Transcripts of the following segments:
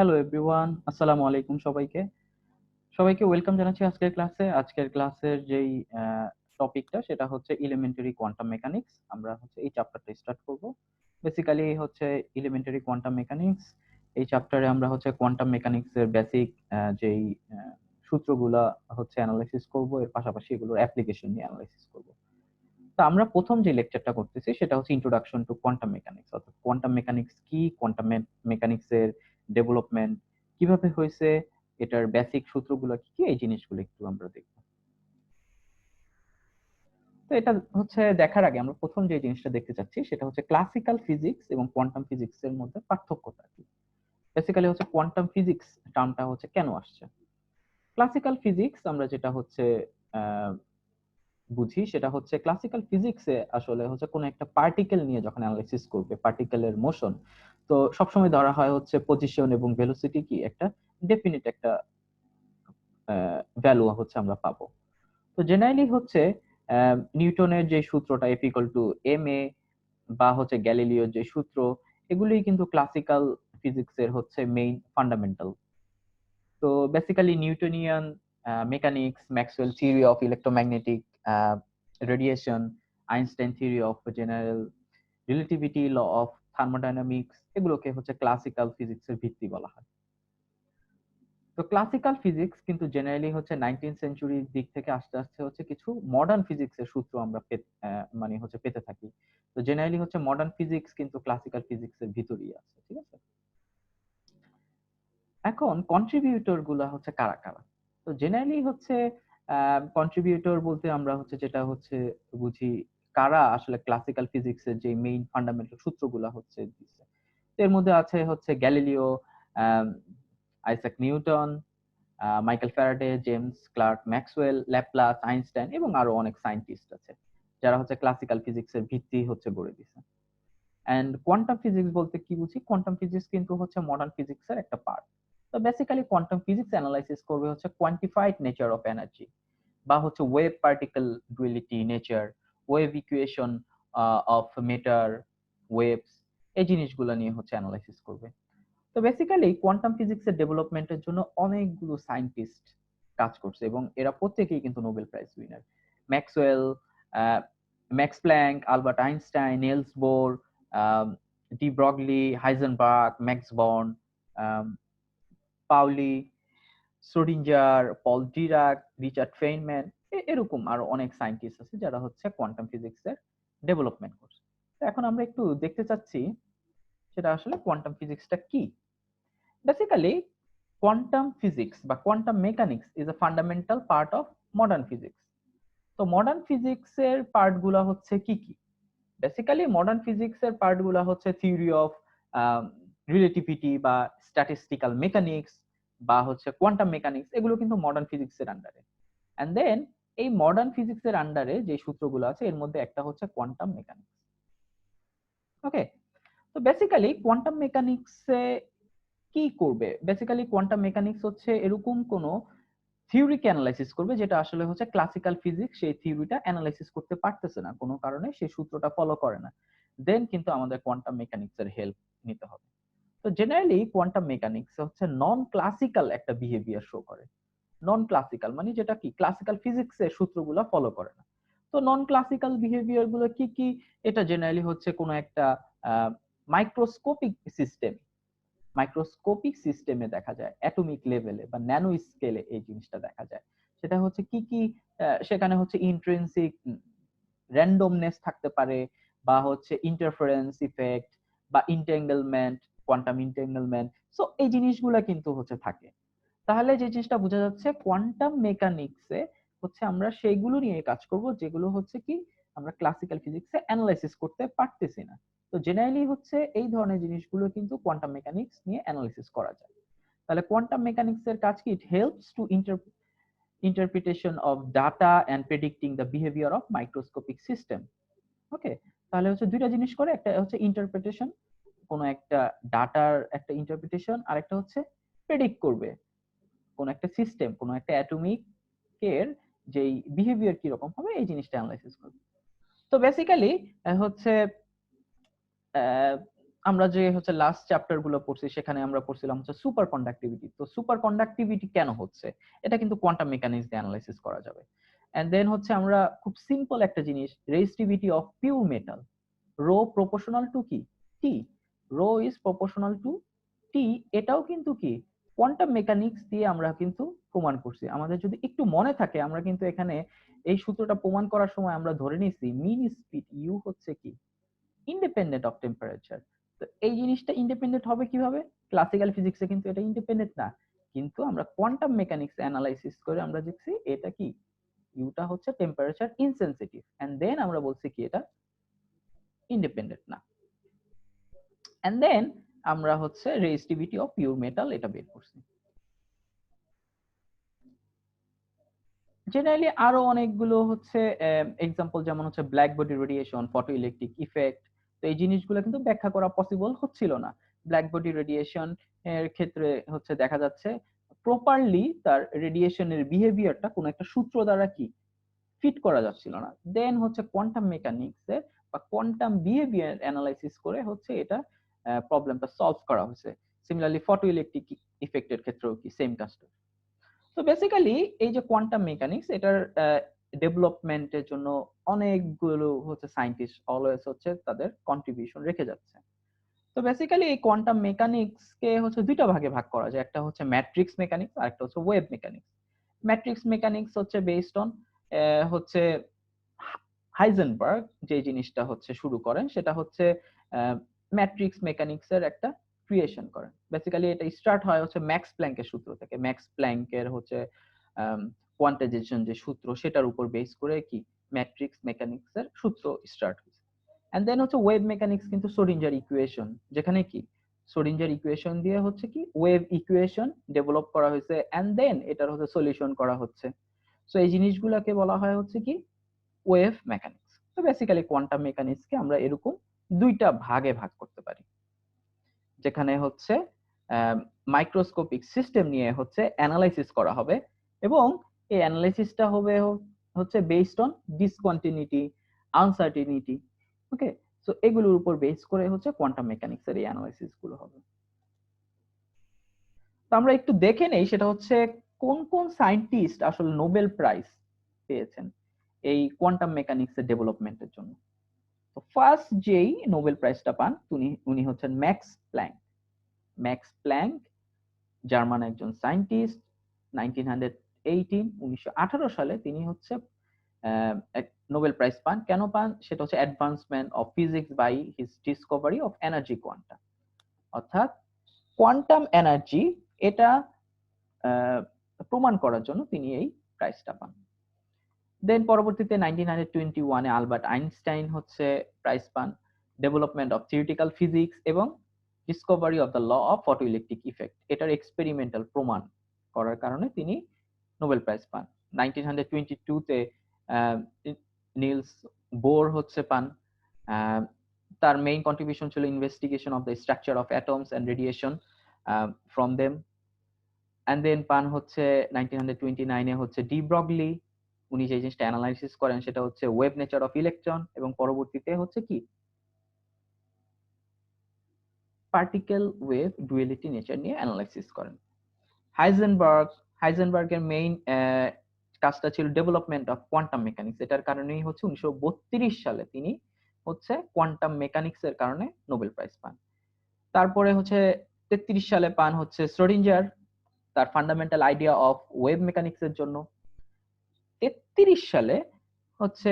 Hello everyone, আসসালামু আলাইকুম সবাইকে। সবাইকে ওয়েলকাম জানাচ্ছি আজকের ক্লাসে। আজকের ক্লাসের যেই টপিকটা সেটা হচ্ছে এলিমেন্টারি কোয়ান্টাম মেকানিক্স। আমরা হচ্ছে এই চ্যাপ্টারটা স্টার্ট করব। বেসিক্যালি হচ্ছে এলিমেন্টারি কোয়ান্টাম মেকানিক্স। এই চ্যাপ্টারে আমরা হচ্ছে কোয়ান্টাম মেকানিক্স এর বেসিক যেই আহ, সূত্রগুলা হচ্ছে অ্যানালাইসিস করব, এর পাশাপাশি এগুলোর অ্যাপ্লিকেশন নিয়ে অ্যানালাইসিস করব। তো আমরা প্রথম যে লেকচারটা করতেছি সেটা হচ্ছে ইন্ট্রোডাকশন টু কোয়ান্টাম মেকানিক্স, অর্থাৎ কোয়ান্টাম মেকানিক্স কি, কোয়ান্টাম মেকানিক্স এর ডেভেলপমেন্ট কিভাবে হয়েছে, এটার বেসিক সূত্রগুলো কি কি, এই জিনিসগুলো একটু আমরা দেখব। তো এটা হচ্ছে দেখার আগে আমরা প্রথম যে জিনিসটা দেখতে চাচ্ছি সেটা হচ্ছে ক্লাসিক্যাল ফিজিক্স এবং কোয়ান্টাম ফিজিক্স এর মধ্যে পার্থক্যটা কি। বেসিক্যালি হচ্ছে কোয়ান্টাম ফিজিক্স টার্মটা হচ্ছে কেন আসছে। ক্লাসিক্যাল ফিজিক্স আমরা যেটা হচ্ছে আহ, বুঝি সেটা হচ্ছে ক্লাসিক্যাল ফিজিক্সে আসলে হচ্ছে কোনো একটা পার্টিকেল নিয়ে যখন অ্যানালাইসিস করবে পার্টিকেলের মোশন, তো সবসময় ধরা হয় হচ্ছে পজিশন এবং ভেলোসিটি কি একটা ডেফিনিট একটা ভ্যালু হচ্ছে আমরা পাবো। তো জেনারেলি হচ্ছে নিউটনের যে সূত্রটা F equal to M A, বা হচ্ছে গ্যালিলিওর যে সূত্র, এগুলোই কিন্তু ক্লাসিক্যাল ফিজিক্সের হচ্ছে মেইন ফান্ডামেন্টাল। তো basically Newtonian mechanics, Maxwell theory of electromagnetic radiation, Einstein theory of general relativity, law of thermodynamics, এগুলোকে হচ্ছে ক্লাসিক্যাল ফিজিক্সের ভিত্তি বলা হয়। তো ক্লাসিক্যাল ফিজিক্স কিন্তু জেনারেলি হচ্ছে 19th সেঞ্চুরির দিক থেকে আস্তে আস্তে হচ্ছে কিছু মডার্ন ফিজিক্সের সূত্র আমরা মানে হচ্ছে পেতে থাকি। তো জেনারেলি হচ্ছে মডার্ন ফিজিক্স কিন্তু ক্লাসিক্যাল ফিজিক্সের ভিতরেই আছে, ঠিক আছে। এখন কন্ট্রিবিউটর গুলা হচ্ছে কারা কারা। তো জেনারেলি হচ্ছে কন্ট্রিবিউটর বলতে আমরা হচ্ছে যেটা হচ্ছে বুঝি কারা আসলে ক্লাসিক্যাল ফিজিক্সের যে মেইন ফান্ডামেন্টাল সূত্রগুলা হচ্ছে দিচ্ছে। তো এর মধ্যে আছে হচ্ছে গ্যালিলিও, আম, Isaac Newton, Michael Faraday, James Clerk Maxwell, Laplace, Einstein এবং আরো অনেক সায়েন্টিস্ট আছে যারা হচ্ছে ক্লাসিক্যাল ফিজিক্সের ভিত্তি হচ্ছে গড়ে দিছে। এন্ড কোয়ান্টাম ফিজিক্স বলতে কি বুঝি, কোয়ান্টাম ফিজিক্স কিন্তু হচ্ছে মডার্ন ফিজিক্সের একটা পার্ট। তো বেসিক্যালি কোয়ান্টাম ফিজিক্স অ্যানালাইসিস করবে হচ্ছে কোয়ান্টিফাইড নেচার অফ এনার্জি, বা হচ্ছে wave particle duality nature, wave equation of matter, waves, এই জিনিসগুলো নিয়ে হচ্ছে অ্যানালাইসিস করবে। তো বেসিক্যালি কোয়ান্টাম ফিজিক্সের ডেভেলপমেন্টের জন্য অনেকগুলো সায়েন্টিস্ট কাজ করছে এবং এরা প্রত্যেকেই কিন্তু Nobel prize winner. Maxwell, Max Planck, Albert Einstein, Niels Bohr, de Broglie, Heisenberg, Max Born, Pauli, Schrodinger, Paul Dirac, Richard Feynman, এরকম আরো অনেক সায়েন্টিস্ট আছে যারা হচ্ছে কোয়ান্টাম ফিজিক্সের ডেভেলপমেন্ট করছে। তো এখন আমরা একটু দেখতে চাচ্ছি সেটা আসলে কোয়ান্টাম ফিজিক্সটা কি। বেসিক্যালি কোয়ান্টাম ফিজিক্স বা quantum mechanics is a fundamental part of modern physics. তো মডার্ন ফিজিক্স এর পার্ট গুলা হচ্ছে কি কি। বেসিক্যালি মডার্ন ফিজিক্স এর পার্ট গুলা হচ্ছে থিওরি অফ রিলেটিভিটি বা স্ট্যাটিস্টিক্যাল মেকানিক্স বা হচ্ছে কোয়ান্টাম মেকানিক্স, এগুলো কিন্তু মডার্ন ফিজিক্স এর আন্ডারে। এন্ড দেন এই মডার্ন ফিজিক্স এর আন্ডারে যে সূত্রগুলো আছে এর মধ্যে একটা হচ্ছে কোয়ান্টাম মেকানিক্স। ওকে। তো বেসিক্যালি কোয়ান্টাম মেকানিক্সে কি করবে, বেসিক্যালি কোয়ান্টাম মেকানিক্স হচ্ছে এরকম কোন থিওরিকে অ্যানালাইসিস করবে যেটা আসলে হচ্ছে ক্লাসিক্যাল ফিজিক্স সেই থিওরিটা অ্যানালাইসিস করতে পারতেছে না, কোনো কারণে সেই সূত্রটা ফলো করে না। দেন কিন্তু আমাদের কোয়ান্টাম মেকানিক্স এর হেল্প নিতে হবে। তো জেনারেলি কোয়ান্টাম মেকানিক্স হচ্ছে নন ক্লাসিক্যাল একটা বিহেভিয়ার শো করে। নন ক্লাসিক্যাল মানে যেটা কি ক্লাসিক্যাল ফিজিক্সের সূত্রগুলো ফলো করে না। তো নন ক্লাসিক্যাল বিহেভিয়ার গুলো কি কি, এটা জেনারেলি হচ্ছে কোনো একটা মাইক্রোস্কোপিক সিস্টেম, মাইক্রোস্কোপিক সিস্টেমে দেখা যায়, অ্যাটমিক লেভেলে বা ন্যানো স্কেলে এই জিনিসটা দেখা যায়। সেটা হচ্ছে কি কি, সেখানে হচ্ছে ইন্ট্রিনসিক র্যান্ডমনেস থাকতে পারে, বা হচ্ছে ইন্টারফারেন্স ইফেক্ট, বা ইন্টেঙ্গলমেন্ট, কোয়ান্টাম ইন্টেঙ্গলমেন্ট। সো এই জিনিসগুলা কিন্তু হচ্ছে থাকে। তাহলে যে জিনিসটা বোঝা যাচ্ছে কোয়ান্টাম মেকানিক্সে হচ্ছে আমরা সেইগুলো নিয়ে কাজ করব যেগুলো হচ্ছে কি আমরা ক্লাসিক্যাল ফিজিক্সে অ্যানালাইসিস করতে পারতেছি না। তো জেনারেলি হচ্ছে এই ধরনের জিনিসগুলো কিন্তু কোয়ান্টাম মেকানিক্স নিয়ে অ্যানালাইসিস করা যায়। তাহলে কোয়ান্টাম মেকানিক্স এর কাজ কি, it helps to interpretation of data and predicting the behavior of microscopic system. ওকে। তাহলে হচ্ছে দুইটা জিনিস করে, একটা হচ্ছে ইন্টারপ্রিটেশন, কোন একটা ডাটার একটা ইন্টারপ্রিটেশন, আর একটা হচ্ছে প্রেডিক্ট করবে কোন একটা সিস্টেম, কোন একটা অ্যাটমিক এর যেই বিহেভিয়ার কি রকম হবে এই জিনিসটা অ্যানালাইসিস করবে। তো বেসিক্যালি হচ্ছে আমরা যে হচ্ছে লাস্ট চ্যাপ্টার গুলো পড়ছি সেখানে আমরা পড়ছিলাম হচ্ছে সুপার কন্ডাক্টিভিটি। তো সুপার কন্ডাক্টিভিটি কেন হচ্ছে, এটা কিন্তু কোয়ান্টাম মেকানিক্স দিয়ে অ্যানালাইসিস করা যাবে। এন্ড দেন হচ্ছে আমরা খুব সিম্পল একটা জিনিস, resistivity of pure metal, rho proportional to কি T, rho is proportional to T, এটাও কিন্তু কি কোয়ান্টাম মেকানিক্স দিয়ে আমরা কিন্তু প্রমাণ করছি। আমাদের যদি একটু মনে থাকে, আমরা কিন্তু এখানে এই সূত্রটা প্রমাণ করার সময় আমরা ধরে নিয়েছি মিন স্পিড ইউ হচ্ছে কি ইন্ডিপেন্ডেন্ট অফ টেম্পারেচার। তো এই জিনিসটা ইন্ডিপেন্ডেন্ট হবে কিভাবে, ক্লাসিক্যাল ফিজিক্সে কিন্তু এটা ইন্ডিপেন্ডেন্ট না, কিন্তু আমরা কোয়ান্টাম মেকানিক্স অ্যানালাইসিস করে আমরা দেখছি এটা কি ইউটা হচ্ছে টেম্পারেচার ইনসেনসিটিভ, এন্ড দেন আমরা বলছি কি এটা ইন্ডিপেন্ডেন্ট না। এন্ড দেন আমরা হচ্ছে রেজিস্টিভিটি অফ পিওর মেটাল এটা বের করছি। জেনারেলি আরো অনেকগুলো হচ্ছে এক্সাম্পল, যেমন হচ্ছে black body radiation, photo electric effect. তো এই জিনিসগুলো কিন্তু ব্যাখ্যা করা পসিবল হচ্ছিল না। ব্ল্যাক বডি রেডিয়েশন এর ক্ষেত্রে হচ্ছে দেখা যাচ্ছে প্রপারলি তার রেডিয়েশনের বিহেভিয়ারটা কোনো একটা সূত্র দ্বারা কি ফিট করা যাচ্ছিল না। দেন হচ্ছে কোয়ান্টাম মেকানিক্সে বা কোয়ান্টাম বিহেভিয়ার অ্যানালাইসিস করে হচ্ছে এটা প্রবলেমটা সলভ করা হয়েছে। সিমিলারলি ফটো ইলেকট্রিক ইফেক্টের ক্ষেত্রেও কি সেম কাজটা। তো বেসিক্যালি এই যে কোয়ান্টাম মেকানিক্স এটার ডেভেলপমেন্টের জন্য অনেকগুলো হচ্ছে সায়েন্টিস্ট অলওয়েজ হচ্ছে তাদের কন্ট্রিবিউশন রেখে যাচ্ছে। তো বেসিক্যালি এই কোয়ান্টাম মেকানিক্স কে হচ্ছে দুইটা ভাগে ভাগ করা যায়, একটা হচ্ছে ম্যাট্রিক্স মেকানিক্স আর একটা হচ্ছে ওয়েভ মেকানিক্স। ম্যাট্রিক্স মেকানিক্স হচ্ছে বেসড অন হচ্ছে হাইজেনবার্গ যে জিনিসটা হচ্ছে শুরু করেন, সেটা হচ্ছে ম্যাট্রিক্স মেকানিক্স এর একটা ক্রিয়েশন করেন। বেসিক্যালি এটা স্টার্ট হয় হচ্ছে ম্যাক্স প্ল্যাঙ্কের সূত্র থেকে। ম্যাক্স প্ল্যাঙ্কের হচ্ছে কোয়ান্টাইজেশন যে সূত্র, সেটার উপর বেস করে কি ম্যাট্রিক্স মেকানিক্স এর সূত্র স্টার্ট হয়েছে। এন্ড দেন হচ্ছে ওয়েভ মেকানিক্স কিন্তু সোডিঞ্জার ইকুয়েশন, যেখানে কি সোডিঞ্জার ইকুয়েশন দিয়ে হচ্ছে কি ওয়েভ ইকুয়েশন ডেভেলপ করা হয়েছে, এন্ড দেন এটার হচ্ছে সলিউশন করা হচ্ছে। সো এই জিনিসগুলোকে বলা হয় হচ্ছে কি ওয়েভ মেকানিক্স। তো বেসিক্যালি কোয়ান্টাম মেকানিক্সকে আমরা এরকম দুইটা ভাগে ভাগ করতে পারি, যেখানে হচ্ছে মাইক্রোস্কোপিক সিস্টেম নিয়ে হচ্ছে অ্যানালাইসিস করা হবে, এবং এই অ্যানালাইসিসটা হবে হচ্ছে based on discontinuity, uncertainty. Okay, so এগুলোর উপর বেস করে হচ্ছে কোয়ান্টাম মেকানিক্সের এই অ্যানালাইসিস গুলো হবে। তো আমরা একটু দেখে নেই সেটা হচ্ছে কোন কোন সায়েন্টিস্ট আসলে নোবেল প্রাইজ পেয়েছেন এই কোয়ান্টাম মেকানিক্সের ডেভেলপমেন্টের জন্য। তো ফার্স্ট যেই নোবেল প্রাইজটা পান উনি হচ্ছেন Max Planck. Max Planck German একজন সায়েন্টিস্ট। 1918 সালে তিনি হচ্ছে এক নোবেল প্রাইজ পান। কেন পান সেটা হচ্ছে advancement of physics by his discovery of energy quantum, অর্থাৎ কোয়ান্টাম এনার্জি এটা প্রমাণ করার জন্য তিনি এই প্রাইজটা পান। দেন পরবর্তীতে 1921 আলবার্ট আইনস্টাইন হচ্ছে প্রাইজ পান ডেভেলপমেন্ট অফ থিওরিটিক্যাল ফিজিক্স এবং discovery of the law of photoelectric effect, এটার এক্সপেরিমেন্টাল প্রমাণ করার কারণে তিনি নোবেল প্রাইজ পান। 1922 নিলস বোর হচ্ছে পান। তার মেইন কন্ট্রিবিউশন ছিল investigation of the structure of atoms and radiation from them. And then পান হচ্ছে 1929 হচ্ছে ডি ব্রগলি, উনি যে জিনিসটা অ্যানালাইসিস করেন সেটা হচ্ছে ওয়েভ নেচার অফ ইলেকট্রন, এবং পরবর্তীতে হচ্ছে কি পার্টিকেল ওয়েভ ডুয়ালিটি নেচার নিয়ে অ্যানালাইসিস করেন। হাইজেনবার্গের মেইন কাজটা ছিল ডেভেলপমেন্ট অফ কোয়ান্টাম মেকানিক্স, এটার কারণেই হচ্ছে 1932 সালে তিনি হচ্ছে কোয়ান্টাম মেকানিক্স এর কারণে নোবেল প্রাইজ পান। তারপরে হচ্ছে 33 সালে পান হচ্ছে শ্রোডিঞ্জার তার fundamental idea of wave mechanics এর জন্য। 33 সালে হচ্ছে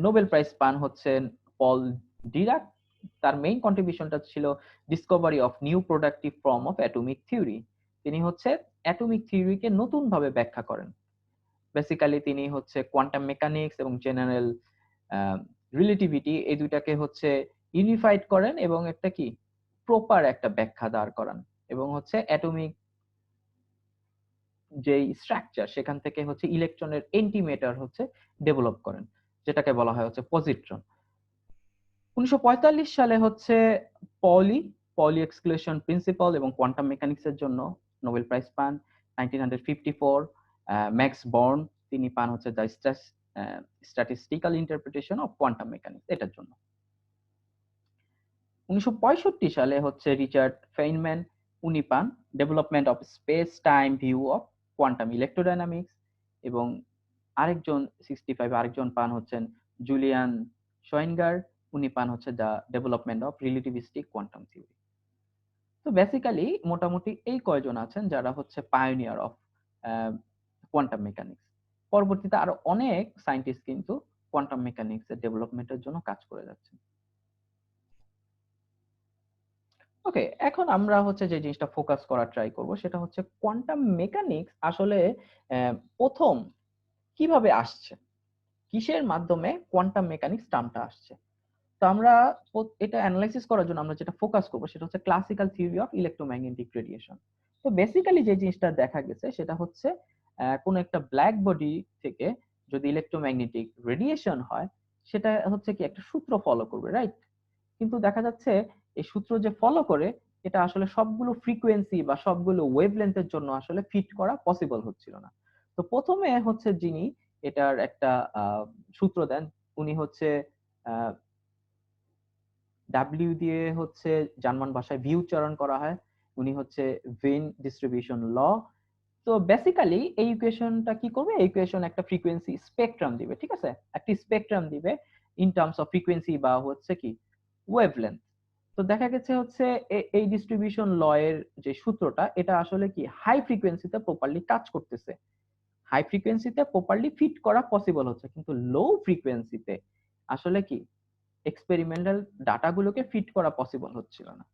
নোবেল প্রাইজ পান হচ্ছেন পল ডিরাক। তার মেইন কন্ট্রিবিউশনটা ছিল Discovery of new productive form of atomic theory. তিনি হচ্ছে অ্যাটমিক থিওরিকে নতুন ভাবে ব্যাখ্যা করেন। বেসিক্যালি তিনি হচ্ছে কোয়ান্টাম মেকানিক্স এবং জেনারেল রিলেটিভিটি এই দুইটাকে হচ্ছে ইউনিফাইড করেন এবং একটা কি প্রপার একটা ব্যাখ্যা দাঁড় করান, এবং হচ্ছে অ্যাটমিক যে স্ট্রাকচার সেখান থেকে হচ্ছে ইলেকট্রনের এন্টিমেটার হচ্ছে ডেভেলপ করেন, যেটাকে বলা হয় হচ্ছে পজিট্রন। 1945 সালে হচ্ছে পলি পলি এক্সক্লুশন প্রিন্সিপাল এবং কোয়ান্টাম মেকানিক্স এর জন্য নোবেল প্রাইজ পান। 1954 ম্যাক্স বর্ন তিনি পান হচ্ছে the statistical interpretation of quantum mechanics এটার জন্য। 1965 সালে হচ্ছে রিচার্ড ফেইনম্যান উনি পান development of space time view of quantum electrodynamics, এবং আরেকজন পান হচ্ছেন জুলিয়ান শোয়েনগার, উনি পান হচ্ছে the development of relativistic quantum theory. তো বেসিক্যালি মোটামুটি এই কয়জন আছেন যারা হচ্ছে পায়োনিয়ার অফ কোয়ান্টাম মেকানিক্স। পরবর্তীতে আরো অনেক সায়েন্টিস্ট কিন্তু কোয়ান্টাম মেকানিক্স এর ডেভেলপমেন্টের জন্য কাজ করে যাচ্ছেন। ওকে, এখন আমরা হচ্ছে যে জিনিসটা ফোকাস করার ট্রাই করব সেটা হচ্ছে কোয়ান্টাম মেকানিক্স আসলে প্রথম কিভাবে আসছে, কিসের মাধ্যমে কোয়ান্টাম মেকানিক্স টার্মটা আসছে। তো আমরা এটা অ্যানালাইসিস করার জন্য আমরা যেটা ফোকাস করব সেটা হচ্ছে classical theory of electromagnetic radiation. তো বেসিক্যালি যে জিনিসটা দেখা গেছে সেটা হচ্ছে কোন একটা ব্ল্যাক বডি থেকে যদি ইলেকট্রোম্যাগনেটিক রেডিয়েশন হয় সেটা হচ্ছে কি একটা সূত্র ফলো করবে, রাইট? কিন্তু দেখা যাচ্ছে এই সূত্র যে ফলো করে এটা আসলে সবগুলো ফ্রিকোয়েন্সি বা সবগুলো ওয়েভলেন্থের জন্য আসলে ফিট করা পসিবল হচ্ছিল না। তো প্রথমে হচ্ছে যিনি এটার একটা সূত্র দেন উনি হচ্ছে ডাব্লিউ দিয়ে হচ্ছে জার্মান ভাষায় ভি উচ্চারণ করা হয়, উনি হচ্ছে ভেন ডিস্ট্রিবিউশন ল। তো বেসিক্যালি এই ইকুয়েশনটা কি করবে, এই ইকুয়েশন একটা ফ্রিকোয়েন্সি স্পেকট্রাম দিবে, ঠিক আছে, একটা স্পেকট্রাম দিবে ইন টার্মস অফ ফ্রিকোয়েন্সি বা হচ্ছে কি ওয়েভলেন্থ। তো দেখা গেছে হচ্ছে এই ডিস্ট্রিবিউশন ল এর যে সূত্রটা এটা আসলে কি হাই ফ্রিকোয়েন্সিতে প্রপারলি কাজ করতেছে, হাই ফ্রিকোয়েন্সিতে প্রপারলি ফিট করা পসিবল হচ্ছে, কিন্তু লো ফ্রিকোয়েন্সিতে আসলে কি এক্সপেরিমেন্টাল ডাটাগুলোকে ফিট করা পসিবল হচ্ছিল না।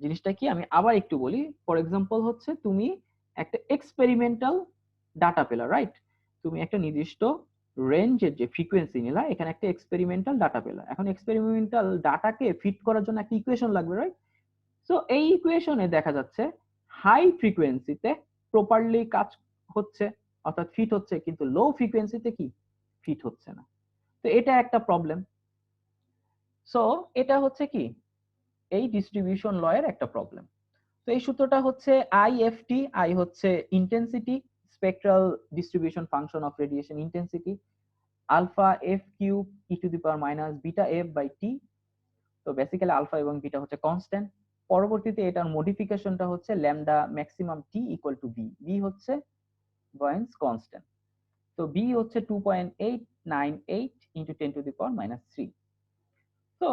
জিনিসটা কি আমি আবার একটু বলি, ফর এক্সাম্পল হচ্ছে তুমি একটা এক্সপেরিমেন্টাল ডাটা পেলা, রাইট? তুমি একটা নির্দিষ্ট রেঞ্জের যে ফ্রিকোয়েন্সি নিলা, এখানে একটা এক্সপেরিমেন্টাল ডাটা পেলা, এখন এক্সপেরিমেন্টাল ডাটাকে ফিট করার জন্য একটা ইকুয়েশন লাগবে, রাইট? সো এই ইকুয়েশনে দেখা যাচ্ছে হাই ফ্রিকোয়েন্সিতে প্রপারলি কাজ হচ্ছে অর্থাৎ ফিট হচ্ছে, কিন্তু লো ফ্রিকোয়েন্সিতে কি ফিট হচ্ছে না। তো এটা একটা প্রবলেম। সো এটা হচ্ছে কি এই ডিস্ট্রিবিউশন ল এর একটা প্রবলেম। তো এই সূত্রটা হচ্ছে আইএফটি, আই হচ্ছে intensity, spectral distribution function of radiation intensity, alpha F cube e to the power minus beta F by T. তো বেসিক্যালি আলফা এবং বিটা হচ্ছে কনস্ট্যান্ট। পরবর্তীতে এটার মডিফিকেশনটা হচ্ছে lambda maximum T equal to B, B হচ্ছে Wien's constant. তো B হচ্ছে 2.898 into 10 to the power minus 3। তো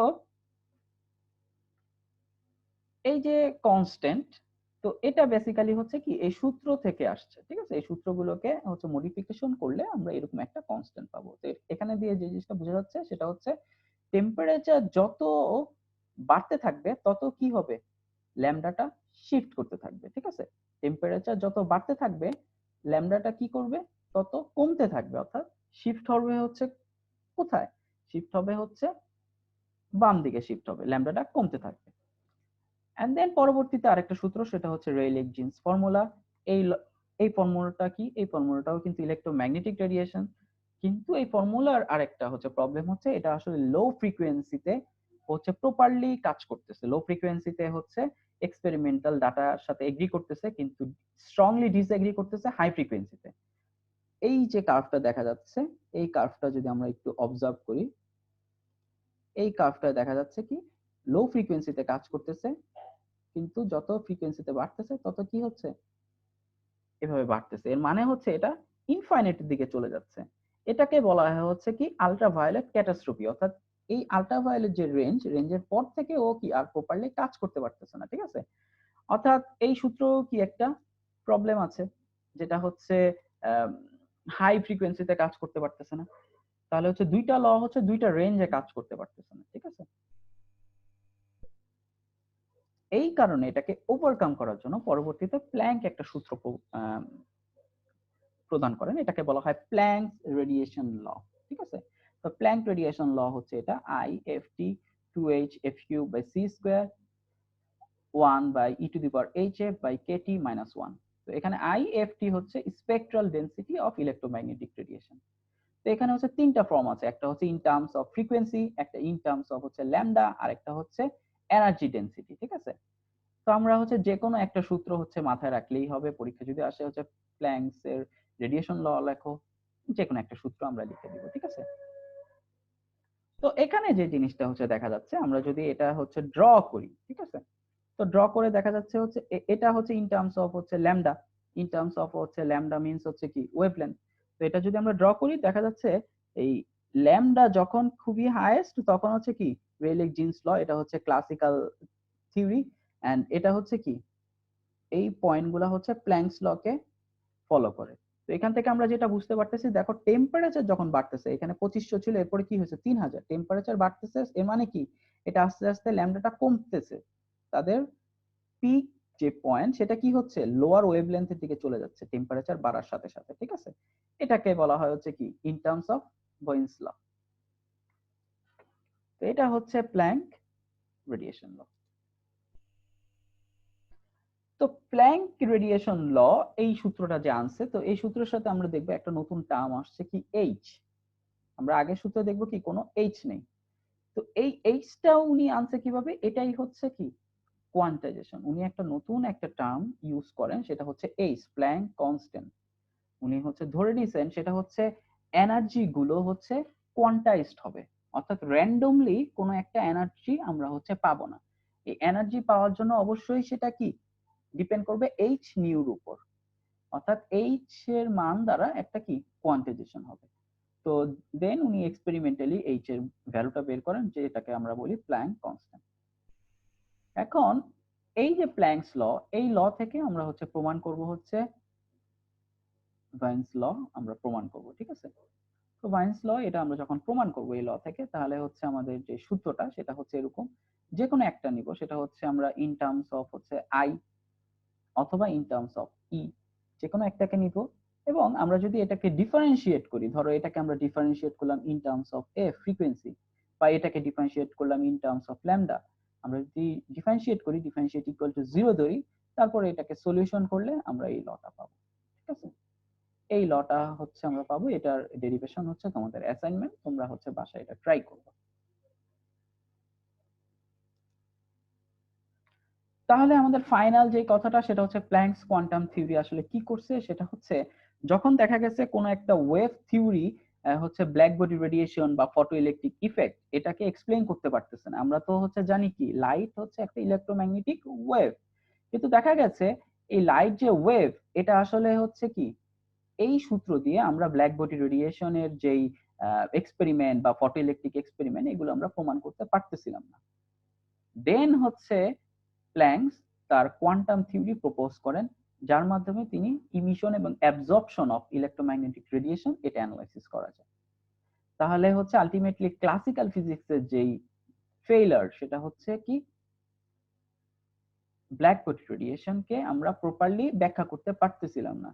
এই যে কনস্ট্যান্ট, তো এটা বেসিক্যালি হচ্ছে কি এই সূত্র থেকে আসছে, ঠিক আছে, এই সূত্রগুলোকে হচ্ছে মডিফিকেশন করলে আমরা এরকম একটা কনস্ট্যান্ট পাবো। তো এখানে দিয়ে যে জিনিসটা বোঝা যাচ্ছে সেটা হচ্ছে টেম্পারেচার যত বাড়তে থাকবে তত কি হবে, ল্যামডাটা শিফট করতে থাকবে, ঠিক আছে। টেম্পারেচার যত বাড়তে থাকবে ল্যামডাটা কি করবে, তত কমতে থাকবে, অর্থাৎ শিফট হবে হচ্ছে কোথায়, শিফট হবে হচ্ছে বাম দিকে, শিফট হবে, ল্যামডাটা কমতে থাকবে। এন্ড দেন পরবর্তীতে আরেকটা সূত্র সেটা হচ্ছে রেইলেক জিন্স ফর্মুলা। এই এই ফর্মুলাটা কি, এই ফর্মুলাটাও কিন্তু ইলেকট্রোম্যাগনেটিক রেডিয়েশন, কিন্তু এই ফর্মুলার আরেকটা হচ্ছে প্রবলেম হচ্ছে এটা আসলে লো ফ্রিকোয়েন্সিতে হচ্ছে প্রপারলি কাজ করতেছে, লো ফ্রিকোয়েন্সিতে হচ্ছে এক্সপেরিমেন্টাল ডাটার সাথে এগ্রি করতেছে কিন্তু স্ট্রংলি ডিসএগ্রি করতেছে হাই ফ্রিকোয়েন্সিতে। এই যে কার্ভটা দেখা যাচ্ছে, এই কার্ভটা যদি আমরা একটু অবজার্ভ করি, এই কার্ভটা দেখা যাচ্ছে কি লো ফ্রিকোয়েন্সিতে কাজ করতেছে, কিন্তু যত ফ্রিকোয়েন্সিতে বাড়তেছে তত কি হচ্ছে এভাবে বাড়তেছে, এর মানে হচ্ছে এটা ইনফাইনাইটের দিকে চলে যাচ্ছে। এটাকে বলা হয় হচ্ছে কি আল্ট্রাভায়োলেট ক্যাটাস্ট্রফি, অর্থাৎ এই আল্ট্রাভায়োলেট যে রেঞ্জের পর থেকে ও কি আর প্রপারলি কাজ করতে পারতেছে না, ঠিক আছে। অর্থাৎ এই সূত্র কি একটা প্রবলেম আছে, যেটা হচ্ছে হাই ফ্রিকোয়েন্সিতে কাজ করতে পারতেছে না, তাহলে হচ্ছে দুইটা ল হচ্ছে দুইটা রেঞ্জে কাজ করতে পারতেছে না, ঠিক আছে। এই কারণে এটাকে ওভারকাম করার জন্য পরবর্তীতে প্ল্যাঙ্ক একটা সূত্র প্রদান করেন, এটাকে বলা হয় প্ল্যাঙ্কস রেডিয়েশন ল, ঠিক আছে। তো প্ল্যাঙ্ক রেডিয়েশন ল হচ্ছে এটা I F T 2h f cube by c square 1 by e to the power hf by kt minus 1। তো এখানে আই এফ টি হচ্ছে spectral density of electromagnetic radiation. তো এখানে হচ্ছে তিনটা ফর্ম আছে, একটা হচ্ছে ইন টার্মস অফ ফ্রিকোয়েন্সি, একটা ইন টার্মস অফ হচ্ছে ল্যামডা, আর একটা হচ্ছে এনার্জি ডেনসিটি, ঠিক আছে। তো আমরা হচ্ছে যে কোনো একটা সূত্র হচ্ছে মাথায় রাখলেই হবে, পরীক্ষা যদি আসে হচ্ছে প্ল্যাঙ্কস এর রেডিয়েশন ল লেখো, যে কোনো একটা সূত্র আমরা লিখে দিব, ঠিক আছে। তো এখানে যে জিনিসটা হচ্ছে দেখা যাচ্ছে, আমরা যদি এটা হচ্ছে ড্র করি, ঠিক আছে, তো ড্র করে দেখা যাচ্ছে হচ্ছে এটা হচ্ছে ইন টার্মস অফ হচ্ছে ল্যামডা, ইন টার্মস অফ হচ্ছে ল্যামডা মিন্স হচ্ছে কি ওয়েভলেন্থ। তো এটা যদি আমরা ড্র করি দেখা যাচ্ছে এই ল্যামডা যখন খুবই হাইয়েস্ট তখন হচ্ছে কি রেইলেক জিন্স ল, এটা হচ্ছে ক্লাসিক্যাল থিওরি, এন্ড এটা হচ্ছে কি এই পয়েন্টগুলো হচ্ছে প্ল্যাঙ্কস লকে ফলো করে। তো এখান থেকে আমরা যেটা বুঝতে পারতেছি, দেখো টেম্পারেচার যখন বাড়তেছে, এখানে 2500 ছিল, এরপরে কি হয়েছে 3000, টেম্পারেচার বাড়তেছে, এর মানে কি এটা আস্তে আস্তে ল্যামডাটা কমতেছে, তাদের পিক যে পয়েন্ট সেটা কি হচ্ছে লোয়ার ওয়েভলেন্থের দিকে চলে যাচ্ছে টেম্পারেচার বাড়ার সাথে সাথে, ঠিক আছে। এটাকে বলা হয় হচ্ছে কি ইন টার্মস অফ বয়েন্স ল। তো এটা হচ্ছে প্ল্যাঙ্ক রেডিয়েশন ল। তো প্ল্যাঙ্ক রেডিয়েশন ল এই সূত্রটা যে আনছে, তো এই সূত্রের সাথে আমরা দেখবো একটা নতুন টার্ম আসছে কি এইচ। আমরা আগের সূত্রে দেখবো কি কোনো এইচ নেই, তো এই এইচটা উনি আনছে কিভাবে, এটাই হচ্ছে কি কোয়ান্টাইজেশন। উনি একটা নতুন একটা টার্ম ইউজ করেন, সেটা হচ্ছে এইচ, প্ল্যাঙ্ক কনস্ট্যান্ট। উনি হচ্ছে ধরে নিয়েছেন সেটা হচ্ছে এনার্জি গুলো হচ্ছে কোয়ান্টাইজড হবে, অর্থাৎ র্যান্ডমলি কোনো একটা এনার্জি আমরা হচ্ছে পাবো না। এই এনার্জি পাওয়ার জন্য অবশ্যই সেটা কি ডিপেন্ড করবে এইচ নিউর উপর, অর্থাৎ এইচ এর মান দ্বারা একটা কি কোয়ান্টাইজেশন হবে। তো দেন উনি এক্সপেরিমেন্টালি এইচ এর ভ্যালুটা বের করেন, যে এটাকে আমরা বলি প্ল্যাঙ্ক কনস্ট্যান্ট। এখন এই যে প্ল্যাঙ্কস ল, এই ল থেকে আমরা হচ্ছে প্রমাণ করব হচ্ছে ভাইন্স ল, আমরা প্রমাণ করব, ঠিক আছে। তো ভাইন্স ল এটা আমরা যখন প্রমাণ করব এই ল থেকে, তাহলে হচ্ছে আমাদের যে সূত্রটা সেটা হচ্ছে এরকম, যে কোনো একটা নিব, সেটা হচ্ছে আমরা ইন টার্মস অফ হচ্ছে আই অথবা ইন টার্মস অফ ই, যে কোনো একটাকে নিব। এবং আমরা যদি এটাকে ডিফারেন্সিয়েট করি, ধরো এটাকে আমরা ডিফারেন্সিয়েট করলাম in terms of A frequency, বা এটাকে ডিফারেন্সিয়েট করলাম ইন টার্মস অফ ল্যামডা। আমরা যদি ডিফারেন্সিয়েট করি, ডিফারেন্সিয়েট ইকুয়াল টু 0 ধরি, তারপরে এটাকে সলিউশন করলে আমরা এই লটা পাবো, ঠিক আছে। এই লটা হচ্ছে আমরা পাবো, এটার ডেরিভেশন হচ্ছে তোমাদের অ্যাসাইনমেন্ট, তোমরা হচ্ছে বাসায় এটা ট্রাই করবে। তাহলে আমাদের ফাইনাল যে কথাটা সেটা হচ্ছে প্ল্যাঙ্কস কোয়ান্টাম থিওরি আসলে কি করছে, সেটা হচ্ছে যখন দেখা গেছে কোন একটা ওয়েভ থিওরি হচ্ছে ব্ল্যাক বডি রেডিয়েশন বা ফটো ইলেকট্রিক ইফেক্ট এটাকে এক্সপ্লেইন করতে পারতেছে না। আমরা তো হচ্ছে জানি কি লাইট হচ্ছে একটা ইলেকট্রোম্যাগনেটিক ওয়েভ, কিন্তু দেখা গেছে এই লাইট যে ওয়েভ এটা আসলে হচ্ছে কি এই সূত্র দিয়ে আমরা ব্ল্যাক বডি রেডিয়েশনের যেই এক্সপেরিমেন্ট বা ফটো ইলেকট্রিক এক্সপেরিমেন্ট এগুলো আমরা প্রমাণ করতে পারতেছিলাম না। দেন হচ্ছে প্ল্যাঙ্কস তার কোয়ান্টাম থিওরি প্রপোজ করেন, যার মাধ্যমে তিনি ইমিশন এবং অ্যাবজর্পশন অফ ইলেকট্রোম্যাগনেটিক রেডিয়েশন এটা অ্যানালাইসিস করা যায়। তাহলে হচ্ছে আলটিমেটলি ক্লাসিক্যাল ফিজিক্সের যেই ফেইলার সেটা হচ্ছে কি ব্ল্যাক বডি রেডিয়েশনকে আমরা প্রপারলি ব্যাখ্যা করতে পারতেছিলাম না।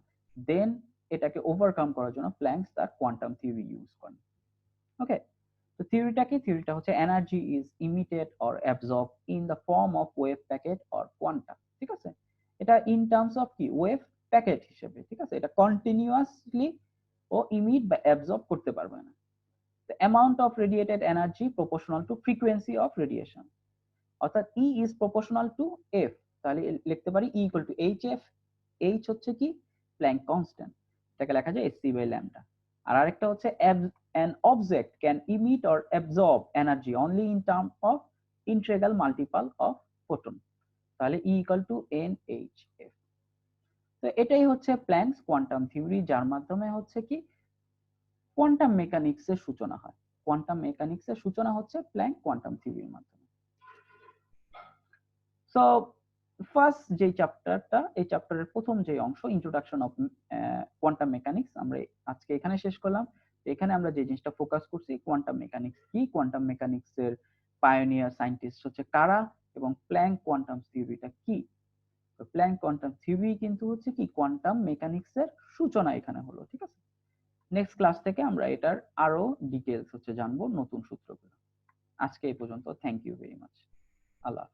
দেন এটাকে ওভারকাম করার জন্য প্ল্যাঙ্কস তার কোয়ান্টাম থিওরি ইউজ করেন। ওকে, তো থিওরিটা কি, থিওরিটা হচ্ছে energy is emitted or absorb in the form of wave packet or quanta, ঠিক আছে। এটা ইন টার্মস অফ কি ওয়েভ প্যাকেট হিসেবে, ঠিক আছে, এটা কন্টিনিউয়াসলি ও ইমিট বা অ্যাবজর্ব করতে পারবে না। The amount of radiated energy proportional to frequency of radiation, অর্থাৎ E is proportional to F. তাহলে লিখতে পারি E equal to H F. H হচ্ছে কি প্ল্যাঙ্ক কনস্ট্যান্ট, এটাকে লেখা যায় এসি বাই ল্যামডা। আর আরেকটা হচ্ছে an object can emit or absorb energy only in term of integral multiple of photon, তাহলে E equal to NHF। তো এটাই হচ্ছে প্ল্যাঙ্কস কোয়ান্টাম থিওরি, যার মাধ্যমে হচ্ছে কি কোয়ান্টাম মেকানিক্স এর সূচনা হয়। কোয়ান্টাম মেকানিক্স এর সূচনা হচ্ছে প্ল্যাঙ্ক কোয়ান্টাম থিওরির মাধ্যমে। সো ফার্স্ট যে চ্যাপ্টারটা, এই চ্যাপ্টারের প্রথম যে অংশ ইন্ট্রোডাকশন অফ কোয়ান্টাম মেকানিক্স আমরা আজকে এখানে শেষ করলাম। এখানে আমরা যে জিনিসটা ফোকাস করছি কোয়ান্টাম মেকানিক্স কি, কোয়ান্টাম মেকানিক্স এর পায়োনিয়ার সায়েন্টিস্ট হচ্ছে কারা, এবং প্ল্যাঙ্ক কোয়ান্টাম থিওরিটা কি। তো প্ল্যাঙ্ক কোয়ান্টাম থিওরি কিন্তু হচ্ছে কি কোয়ান্টাম মেকানিক্স এর সূচনা এখানে হলো, ঠিক আছে। নেক্সট ক্লাস থেকে আমরা এটার আরো ডিটেইলস হচ্ছে জানবো, নতুন সূত্রগুলো। আজকে এই পর্যন্ত, thank you very much, Allah.